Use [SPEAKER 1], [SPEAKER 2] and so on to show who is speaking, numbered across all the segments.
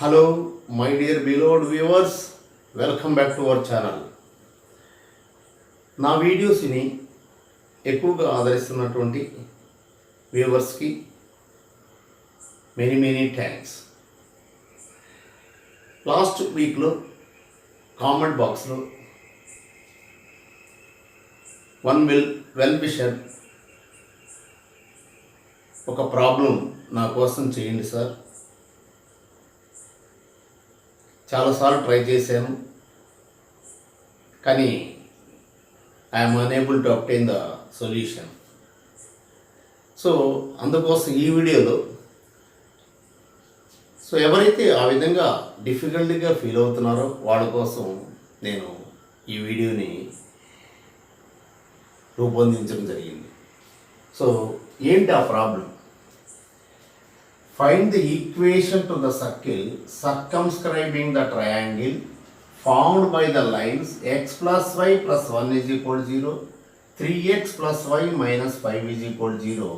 [SPEAKER 1] Hello my dear బిలోడ్ viewers, welcome back to our channel. నా వీడియోస్ని ఎక్కువగా ఆదరిస్తున్నటువంటి వ్యూవర్స్కి మెనీ థ్యాంక్స్. లాస్ట్ వీక్లో కామెంట్ బాక్స్లో వన్ వెల్ విషర్ ఒక ప్రాబ్లం నా కోసం చేయండి సార్, చాలాసార్లు ట్రై చేశాను కానీ I'm unable to obtain the solution. So అందుకోసం ఈ వీడియోలో ఎవరైతే ఆ విధంగా డిఫికల్ట్గా ఫీల్ అవుతున్నారో వాళ్ళ కోసం నేను ఈ వీడియోని రూపొందించడం జరిగింది. సో ఏంటి ఆ problem? Find the equation to the circle circumscribing the triangle formed by the lines x plus y plus 1 is equal to 0, 3x plus y minus 5 is equal to 0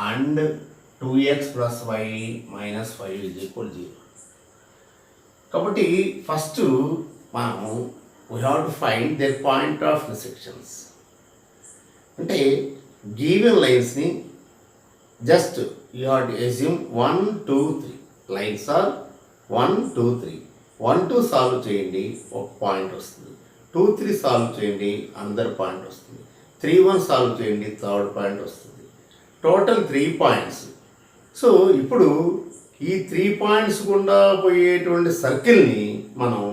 [SPEAKER 1] and 2x plus y minus 5 is equal to 0. కాబట్టి first మనం we have to find their point of intersections. అంటే given lines-ని just you have to assume 1, 2, 3 lines are 1, 2, 3. 1, 2 solve చేయండి, ఒక point వస్తుంది. 2, 3 solve చేయండి, అందర్ point వస్తుంది. 3, 1 solve చేయండి, థర్డ్ పాయింట్ వస్తుంది. Total 3 points. సో ఇప్పుడు ఈ 3 పాయింట్స్ గుండా పోయేటువంటి సర్కిల్ని మనం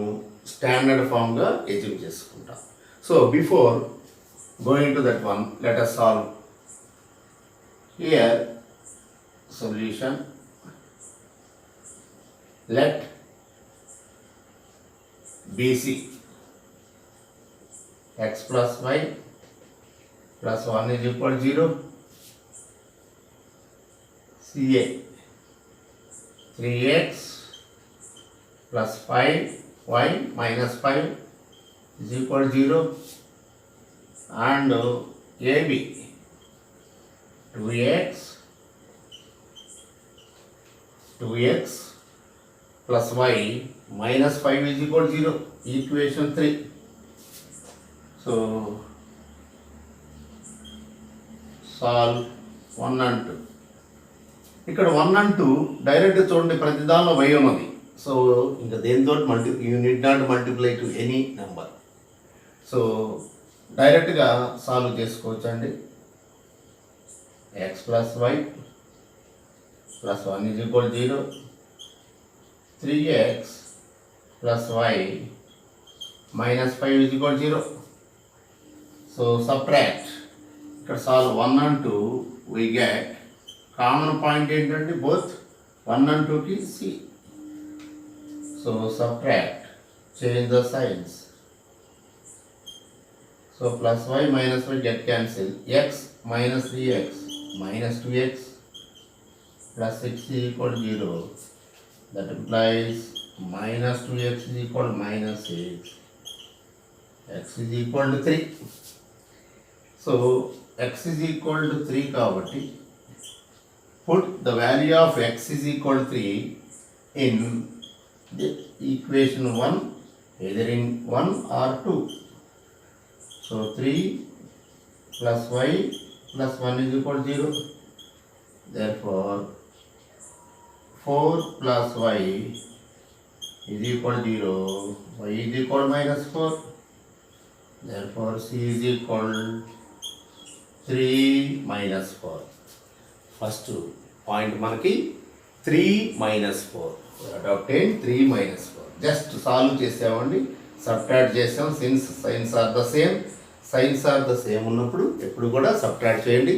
[SPEAKER 1] స్టాండర్డ్ ఫామ్గా ఎజ్యూమ్ చేసుకుంటాం. So before going to that one, let us solve here. Solution: let BC x plus y plus 1 is equal to 0, CA 3x plus 5y minus 5 is equal to 0 and AB 2x plus y minus 5 is equal to 0, equation 3. So solve 1 and 2. ఇక్కడ 1 and 2 direct చూడండి, ప్రతి దానిలో y ఉన్నది. So ఇంకా దేనితో you need not multiply to any number. So డైరెక్ట్గా solve చేసుకోవచ్చు అండి. x plus y plus 1 is equal to 0, 3x plus y minus 5 is equal to 0. So subtract. ఇక్కడ solve 1 and 2 we get common point ఏంటంటే both 1 and 2 కి c. So subtract, change the signs. So plus y minus y get cancelled. X minus 3x minus 2x plus 6 is equal to 0. That implies minus 2x is equal to minus 6. X is equal to 3. So x is equal to 3 కాబట్టి put the value of x is equal to 3 in the equation 1, either in 1 or 2. So 3 plus y plus 1 is equal to 0. Therefore 4 plus y is equal to 0. Y is equal to minus 4. Therefore c is equal to 3 minus 4. First point మనకి 3 minus 4. We have to obtain 3 minus 4. Just solve చేసామండి, subtract చేసాం. Since sines are the same, sines are the same ఉన్నప్పుడు ఎప్పుడు కూడా subtract చేయండి.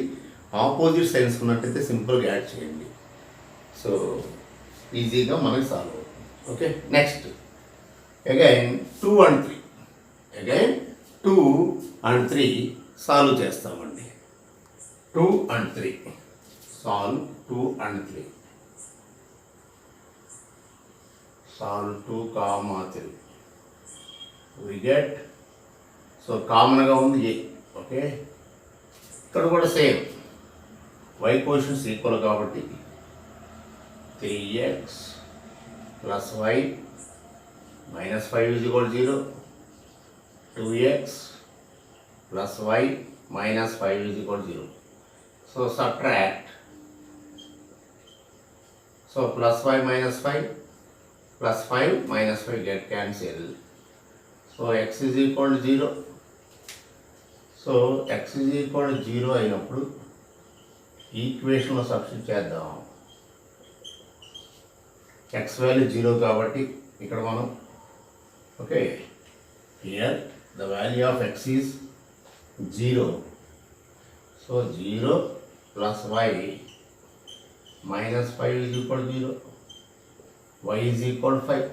[SPEAKER 1] Opposite science ఉన్నట్టయితే సింపుల్గా add చేయండి. సో ఈజీగా మనకి సాల్వ్ అవుతుంది. Okay, next again 2 and 3. Again 2 and 3 solve చేస్తామండి. 2 and 3 solve 2 and 3. Solve 2, 3 we get. So కామన్గా ఉంది a. ఓకే, ఇక్కడ కూడా సేమ్ y కోషన్స్ ఈక్వల్ కాబట్టి 3x plus y minus 5 is equal to 0. 2x plus y minus 5 is equal to 0. So subtract. So plus y minus 5 plus 5 minus 5 get cancelled. So x is equal to 0. So x is equal to 0 అయినప్పుడు ఈక్వేషన్లో substitute చేద్దాం. x value 0 కాబట్టి ఇక్కడ మనం okay here the value of x is 0. So 0 plus y minus 5 is equal to 0. Y is equal to 5.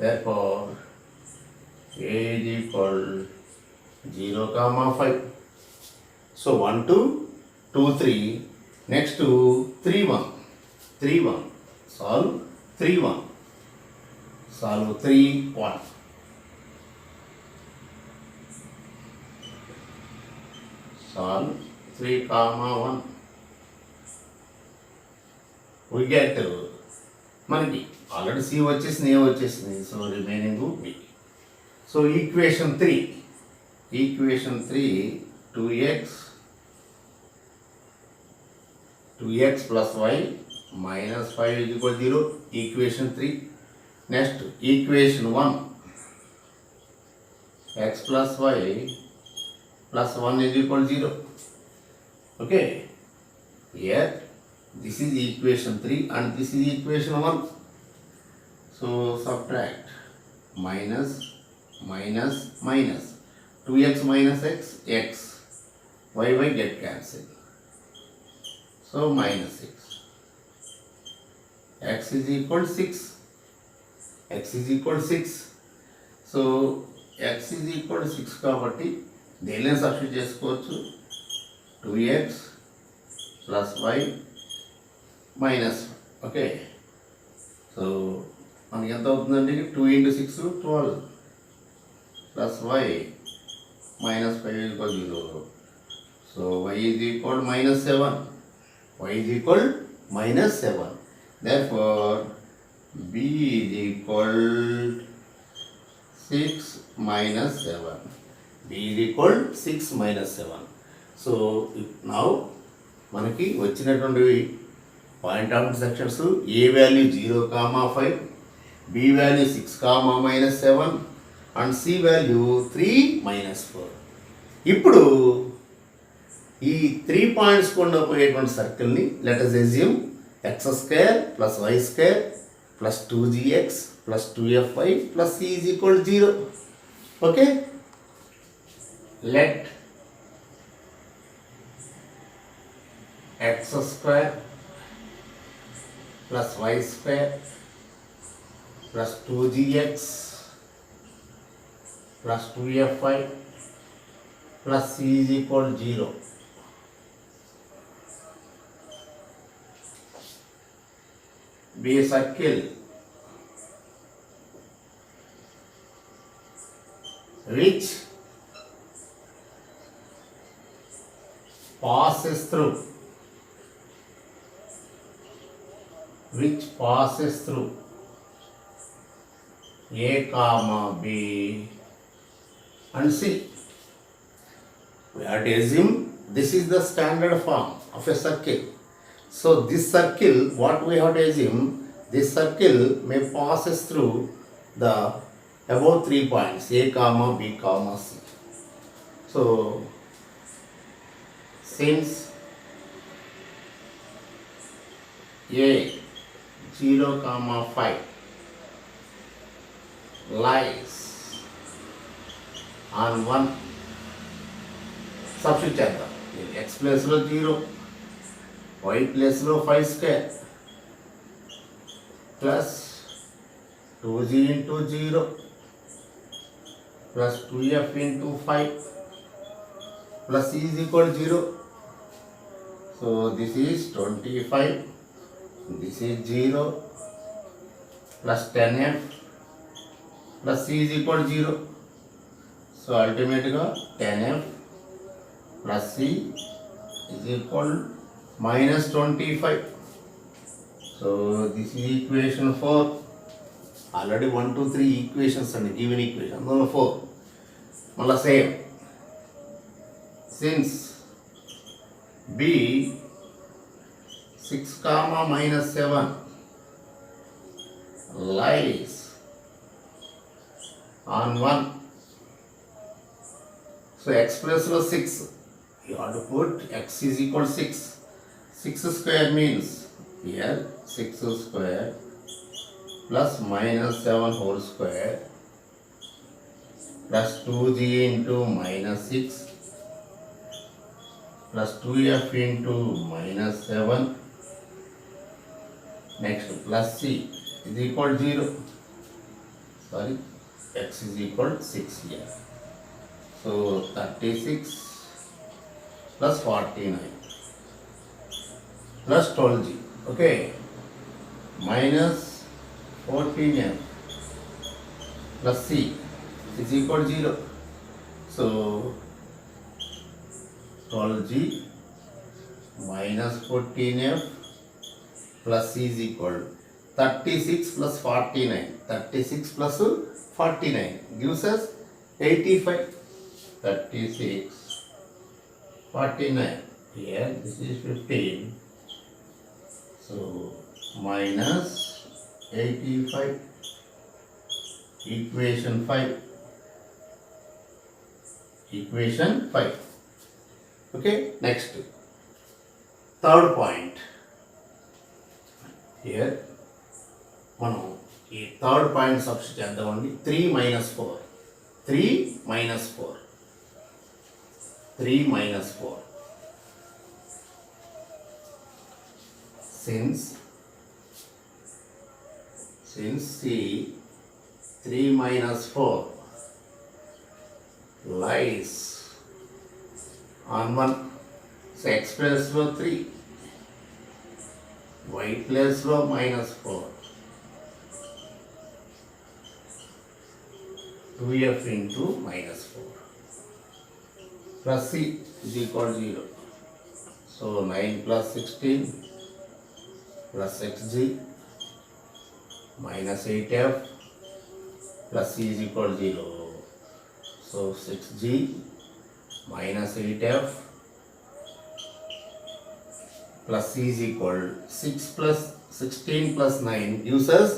[SPEAKER 1] Therefore a is equal 0 comma 5. So 1 2 2 3. Next to 3 1. 3 1. Solve 3 1. Solve 3 1. Solve 3 comma 1. We get మనకి already C వచ్చేసింది, A వచ్చేసింది. So remaining B. So equation 3 2x plus y minus 5 is equal to 0. Equation 3. Next equation 1 x plus y plus 1 is equal to 0. Okay, here this is equation 3 and this is equation 1. So subtract minus 2x minus x y get cancelled. So minus 6. X is equal to 6. So x is equal to 6 కాబట్టి దేనిని substitute చేసుకోవచ్చు. 2x plus y minus. Okay, so మనకి ఎంత అవుతుందండి? 2 into 6 12 plus y minus 5 is equal to 0. So y is equal to minus 7. Y is equal minus 7. Therefore b is equal 6 minus 7. b is equal 6 minus 7. So now మనకి వచ్చినటువంటి point of intersections A value 0 comma 5, b value 6 comma minus 7 and c value 3 minus 4. ఇప్పుడు ఈ 3 points కొండ పోయేటువంటి సర్కిల్ని let us assume x² plus y² plus 2gx plus 2fy plus c is equal to 0. Okay, let x² plus y² plus 2gx plus 2fy plus c is equal to 0. Be a circle which passes through a comma b and c. We have to assume this is the standard form of a circle. So this circle, what we have to assume, this circle may passes through the above 3 points a comma b comma c. So since a 0 comma 5 lies on 1, substitute చేద్దాం. x ప్లేస్లో 0, y ప్లేస్లో 5² plus 2g into 0 plus 2f into 5 plus c is equal to 0. So this is 25, this is 0 plus 10f plus c is equal to 0. So ultimately 10f plus c is equal minus 25. So this is equation 4. Already 1, 2, 3 equations and given equation. No, 4. Mala same. Since B 6 comma minus 7 lies on 1. So x plus 6. You have to put x is equal to 6. 6 square means here 6 square plus minus 7 whole square plus 2g into minus 6 plus 2f into minus 7. Next plus c is equal to 0. Sorry, x is equal to 6 here. So 36 plus 49 plus 12g. Okay, minus 14f plus c is equal to 0. So 12g minus 14f plus c is equal to 36 plus 49. 36 plus 49 gives us 85. 36, 49. Here this is 15. So minus 85. Equation 5. Equation 5. Okay, next. Third point. Here, మనం ఈ third point substitute చేద్దామండి. 3 minus 4. 3 minus 4. 3 minus 4. Since C 3 minus 4 lies on 1, so x place లో 3, y place లో minus 4, 2f into minus 4 plus c is equal to 0. So 9 plus 16 plus xg minus 8f plus c is equal to 0. So 6g minus 8f plus c is equal to 6 plus 16 plus 9 gives us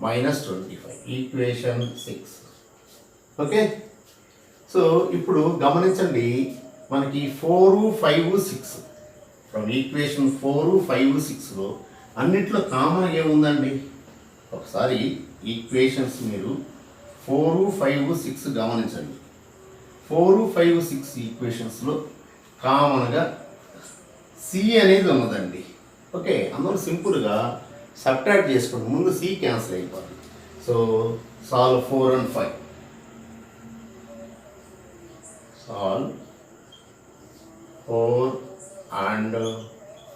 [SPEAKER 1] minus 25. Equation 6. Okay. So ఇప్పుడు గమనించండి, మనకి 4, 5, 6 from equation 4, 5, 6లో అన్నిట్లో common ఏముందండి? ఒకసారి equations మీరు 4, 5, 6 గమనించండి. 4, 5, 6 ఈక్వేషన్స్లో కామన్గా C అనేది ఉన్నదండి. ఓకే, అందులో సింపుల్గా సబ్ట్రాక్ట్ చేసుకోండి. ముందు సి క్యాన్సిల్ అయిపోతుంది. So solve 4 and 5. Solve 4 and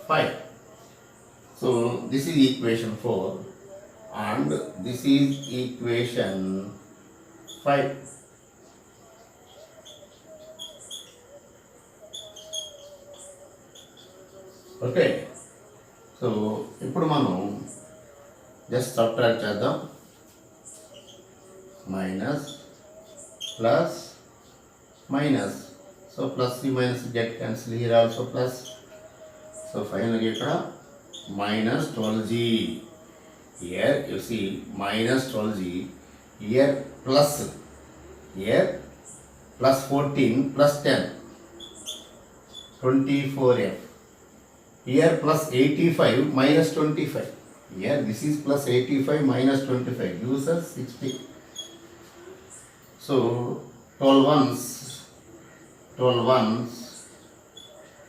[SPEAKER 1] 5. So this is equation 4 and this is equation 5. Okay. So ఇప్పుడు మనం జస్ట్ సబ్ట్రాక్ట్ చేద్దాం. Minus plus minus, so plus c minus get cancel, here also plus, so finally ikkada minus 12g, here you see minus 12g, here plus 14 plus 10 24f, here plus 85 minus 25, here this is plus 85 minus 25 gives us 60. So 12 ones, 12 ones,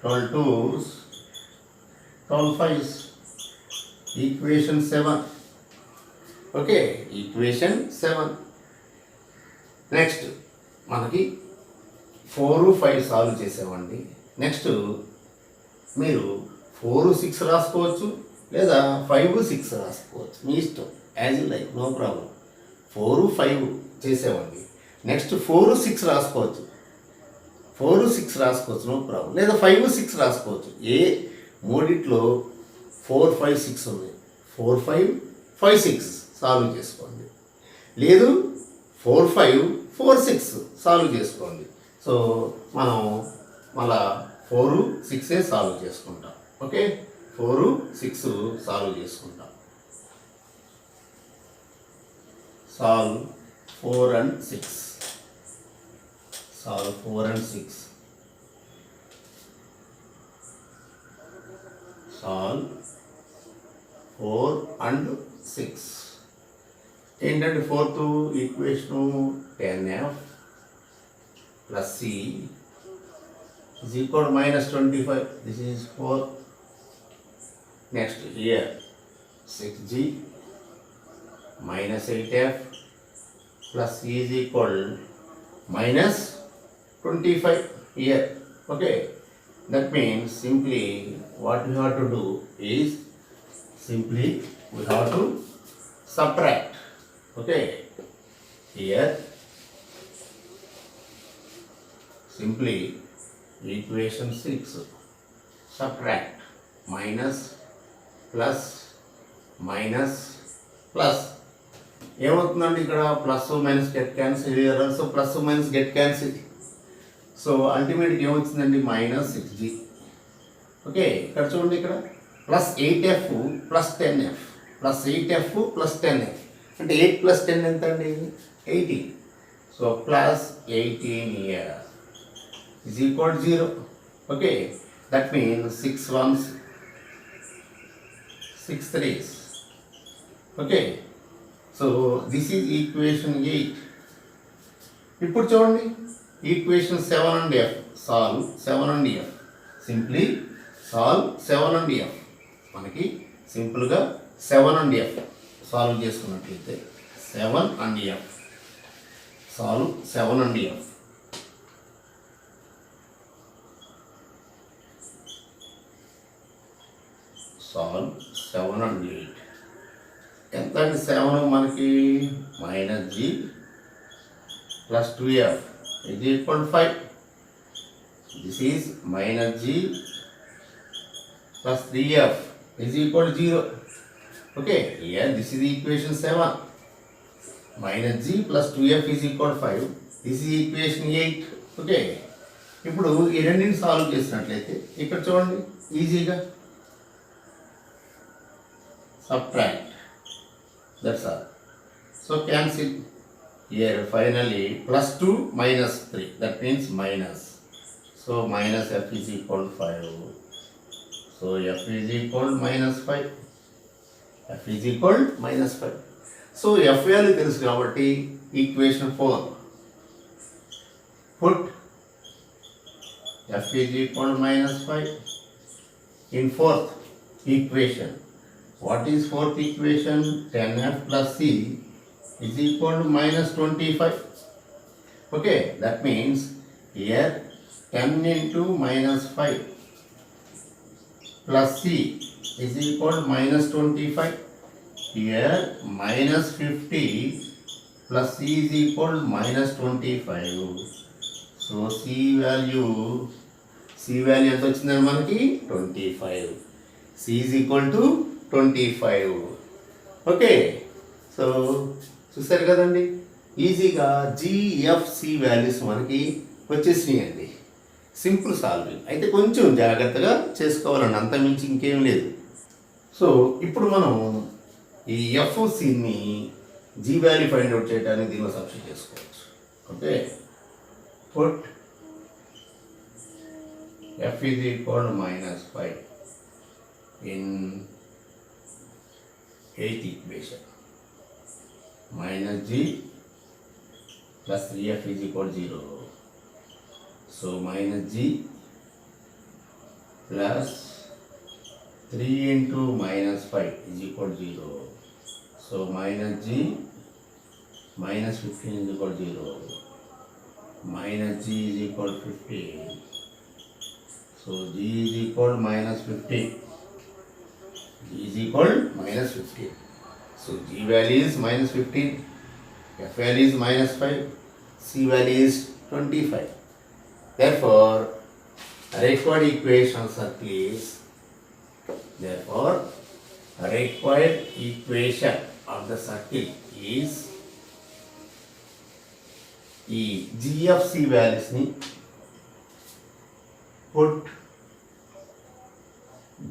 [SPEAKER 1] 12 twos, 12 fives. Equation 7. Okay, equation 7. Next, మనకి 4, 5 solve చేసామండి. Next మీరు 4, 6 రాసుకోవచ్చు లేదా 5, 6 రాసుకోవచ్చు, మీ ఇష్టం, as you like, no problem. 4, 5 చేసామండి. Next 4, 6 రాసుకోవచ్చు, 4, 6 రాసుకోవచ్చు, నో ప్రాబ్లం. లేదా 5, 6 రాసుకోవచ్చు. ఏ మూడిట్లో 4, 5, 6 ఉంది. 4 5 5 6 సాల్వ్ చేసుకోండి, లేదు 4 5 4 6 సాల్వ్ చేసుకోండి. సో మనం మళ్ళా 4 6 సాల్వ్ చేసుకుంటాం. ఓకే, 4 6 సాల్వ్ చేసుకుంటాం. Solve 4 and 6. Solve 4 and 6. Solve 4 and 6. ఏంటంటే fourth equation 10f plus c is equal to -25. This is 4. Next here 6g minus 8f plus c is equal -25 here. Okay, that means simply what we have to do is simply we have to subtract. Okay, here simply equation 6 subtract minus plus minus plus ఏమవుతుందండి ఇక్కడ plus minus get cancel, so plus minus get cancel. So అల్టిమేట్గా ఏమవుతుందండి -6g. Okay, ఇక్కడ చూడండి, ఇక్కడ plus 8f plus 10f plus 8f plus 10f అంటే 8 plus 10 ఎంత అండి? 18. So plus 18 here is equal to 0. Okay, that means 6 1s 6 3s. Okay, so this is equation 8. ఇప్పుడు చూడండి equation 7 and f. Solve 7 and f. Simply solve 7 and f. మనకి సింపుల్గా 7 and f solve చేసుకున్నట్లయితే 7 and f. Solve 7 and f. Solve 7 and 8. ఎంత అంటే 7 మనకి -g plus 2f is equal to 5. This is -g plus 3f is equal to 0. Okay, here this is equation 7. -g plus 2f is equal to 5. This is equation 8. Okay, ఇప్పుడు ఈ రెండింటిని solve చేసినట్లయితే ఇక్కడ చూడండి ఈజీగా subtract. That's all. So cancel here. Finally plus 2 minus 3, that means minus. So minus f is equal to 5. So f is equal to -5. f is equal to -5. So f value తెలుసు కాబట్టి equation 4 put f is equal to -5 in fourth equation. What is fourth equation? 10f plus c is equal to -25. Okay, that means here 10 into -5 plus c is equal to -25. Here -50 plus c is equal to -25. So c value ఎంత వచ్చిందండి మనకి? 25. c is equal to 25. Okay, so చూసారు కదండి ఈజీగా GFC values మనకి వచ్చేసినాయండి. Simple solving అయితే కొంచెం జాగ్రత్తగా చేసుకోవాలండి, అంత మించి ఇంకేం లేదు. సో ఇప్పుడు మనం ఈ ఎఫ్సిని జీ వాల్యూ ఫైండ్ అవుట్ చేయడానికి దీనిలో సబ్స్టిట్యూట్ చేసుకోవచ్చు. Okay, put F is equal to -5 in 8th equation. -g plus 3f is equal to 0. So -g plus 3 into -5 is equal to 0. So -g minus 15 is equal to 0. -g is equal to 15. So g is equal to -15. G is equal to -15. So G value is -15, F value is -5, C value is 25. Therefore, required equations are placed. Therefore, required equation of the circle is ఈ GFC వాల్యూస్ని put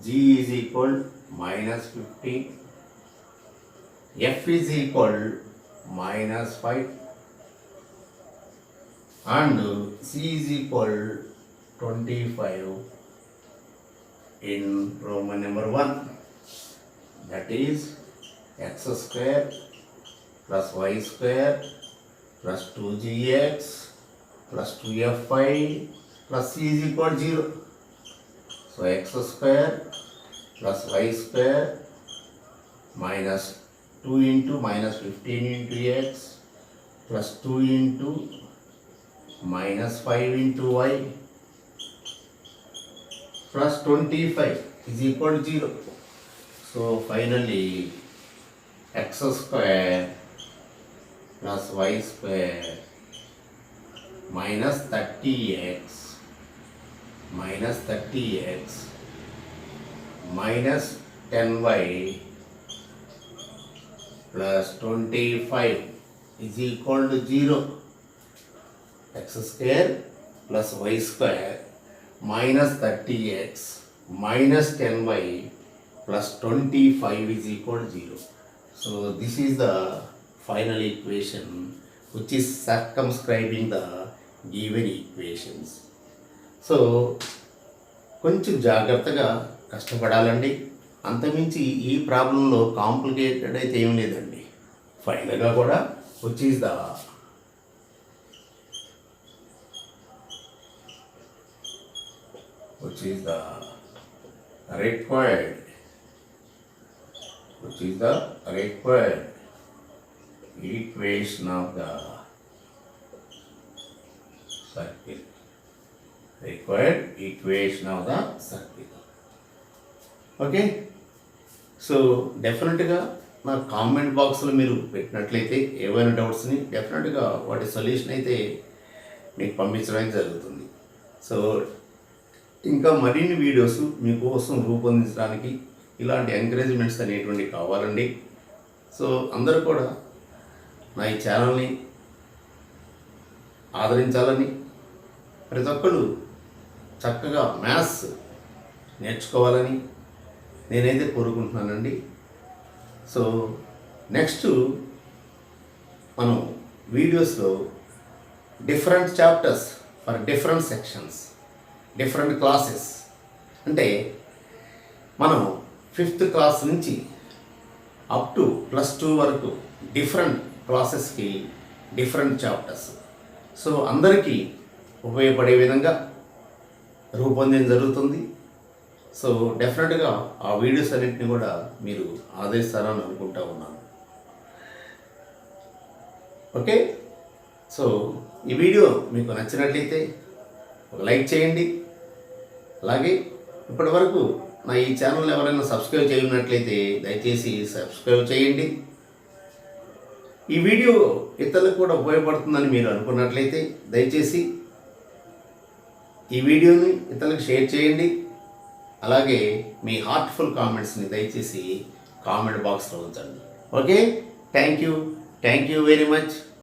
[SPEAKER 1] g is equal -15, f is equal -5 and c is equal 25 in Roman number 1, that is x square plus y square plus 2gx plus 2fy plus c is equal 0. So x square plus y square minus 2 into minus 15 into x plus 2 into minus 5 into y plus 25 is equal to 0. So finally x square plus y square minus 30x minus 10y plus 25 is equal to 0. X square plus y square minus 30x minus 10y plus 25 is equal to 0. So this is the final equation which is circumscribing the given equations. So కొంచెం జాగ్రత్తగా కష్టపడాలండి. అంతమించి ఈ ప్రాబ్లంలో complicated అయితే ఏం లేదండి. ఫైనల్గా కూడా which is the required equation of the circle. Okay, so డెఫినెట్గా నా కామెంట్ బాక్స్లో మీరు పెట్టినట్లయితే ఏవైనా డౌట్స్ని డెఫినెట్గా వాటి సొల్యూషన్ అయితే మీకు పంపించడానికి జరుగుతుంది. సో ఇంకా మరిన్ని వీడియోస్ మీకోసం రూపొందించడానికి ఇలాంటి ఎంకరేజ్మెంట్స్ అనేటువంటి కావాలండి. సో అందరూ కూడా నా ఈ ఛానల్ని ఆదరించాలని, ప్రతి ఒక్కరు చక్కగా మ్యాథ్స్ నేర్చుకోవాలని నేనైతే కోరుకుంటున్నానండి. సో నెక్స్ట్ మనం వీడియోస్లో different chapters for different sections, different classes, అంటే మనం 5th క్లాస్ నుంచి అప్ టు +2 వరకు డిఫరెంట్ క్లాసెస్కి డిఫరెంట్ చాప్టర్స్, సో అందరికీ ఉపయోగపడే విధంగా రూపొందించడం జరుగుతుంది. సో డెఫినెట్గా ఆ వీడియోస్ అన్నింటినీ కూడా మీరు ఆదరిస్తారని అనుకుంటా ఉన్నాను. ఓకే, సో ఈ వీడియో మీకు నచ్చినట్లయితే ఒక లైక్ చేయండి. అలాగే ఇప్పటి వరకు నా ఈ ఛానల్ ఎవరైనా సబ్స్క్రైబ్ చేయనట్లయితే దయచేసి సబ్స్క్రైబ్ చేయండి. ఈ వీడియో ఇతరులకు కూడా ఉపయోగపడుతుందని మీరు అనుకున్నట్లయితే దయచేసి ఈ వీడియోని ఇతరులకు షేర్ చేయండి. అలాగే మీ హార్ట్ఫుల్ కామెంట్స్ని దయచేసి కామెంట్ బాక్స్లో ఉంచండి. Okay, thank you very much.